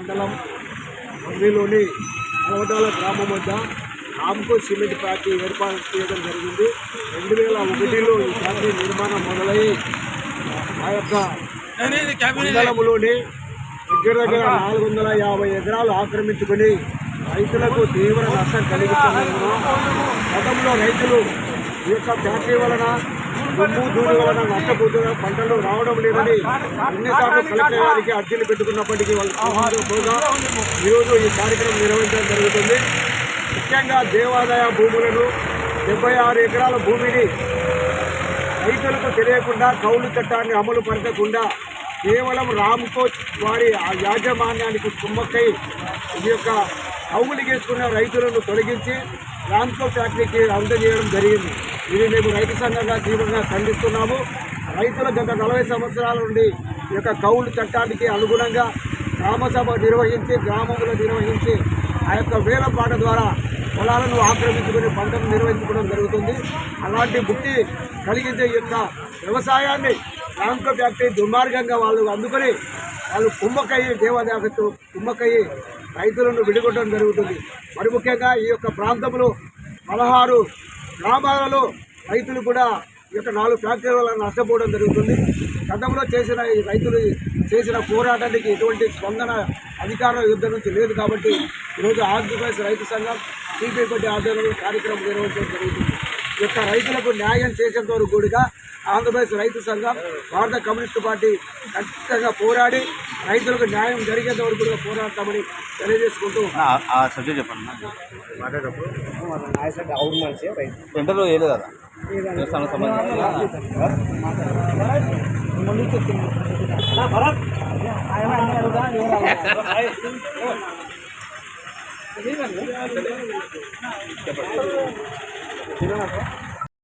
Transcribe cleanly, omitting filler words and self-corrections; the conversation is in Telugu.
మండలం మందిలోని అలవటాల గ్రామం వద్ద రామ్కో సిమెంట్ ఫ్యాక్టరీ ఏర్పాటు చేయడం జరిగింది. 2001లో ఈ ఫ్యాక్టరీ నిర్మాణం మొదలై ఆ యొక్క మండలంలోని దగ్గర 450 ఎకరాలు ఆక్రమించుకొని రైతులకు తీవ్ర నష్టం కలిగిస్తున్నందున గతంలో రైతులు ఈ యొక్క ఫ్యాక్టరీ వలన దుమ్ము ధూళి వలన నష్టపోతున్న పంటలు రావడం లేదని ఎన్నిసార్లు కలెక్టర్ గారికి అర్జీలు పెట్టుకున్నప్పటికీ వాళ్ళు ఈరోజు ఈ కార్యక్రమం నిర్వహించడం జరుగుతుంది. ముఖ్యంగా దేవాదాయ భూములను 76 ఎకరాల భూమిని రైతులకు తెలియకుండా కౌలు చట్టాన్ని అమలు పరచకుండా కేవలం రామ్కో వారి ఆ యాజమాన్యానికి కుమ్మక్కై ఈ యొక్క కౌలు చేసుకున్న రైతులను తొలగించి రామ్కో ఫ్యాక్టరీకి అందజేయడం జరిగింది. ఇది మేము రైతు సంఘంగా తీవ్రంగా ఖండిస్తున్నాము. రైతుల గత 40 సంవత్సరాల నుండి ఈ యొక్క కౌలు చట్టానికి అనుగుణంగా గ్రామసభ నిర్వహించి గ్రామంలో నిర్వహించి ఆ యొక్క వేలపాట ద్వారా పొలాలను ఆక్రమించుకుని పంటను నిర్వహించుకోవడం జరుగుతుంది. అలాంటి బుద్ధి కలిగించే ఈ యొక్క వ్యవసాయాన్ని రామ్కో ఫ్యాక్టరీ దుర్మార్గంగా వాళ్ళు అందుకొని వాళ్ళు కుమ్మక్కయ్యి దేవాదాయకు కుమ్మక్కయ్యి రైతులను విడిగొట్టడం జరుగుతుంది. మరి ముఖ్యంగా ఈ యొక్క ప్రాంతంలో 16 గ్రామాలలో రైతులు కూడా ఈ యొక్క 4 ఫ్యాక్టరీల వల్ల నష్టపోవడం జరుగుతుంది. గతంలో చేసిన ఈ రైతులు చేసిన పోరాటానికి ఎటువంటి స్పందన అధికారుల యుద్ధ నుంచి లేదు కాబట్టి ఈరోజు ఆంధ్రప్రదేశ్ రైతు సంఘం సిపిఐ ఆధ్వర్యంలో కార్యక్రమం నిర్వహించడం జరుగుతుంది. ఈ యొక్క రైతులకు న్యాయం చేసేంత వరకు కూడా ఆంధ్రప్రదేశ్ రైతు సంఘం భారత కమ్యూనిస్టు పార్టీ ఖచ్చితంగా పోరాడి రైతులకు న్యాయం జరిగేంత వరకు కూడా పోరాడతామని తెలియజేసుకుంటూ చెప్పండి.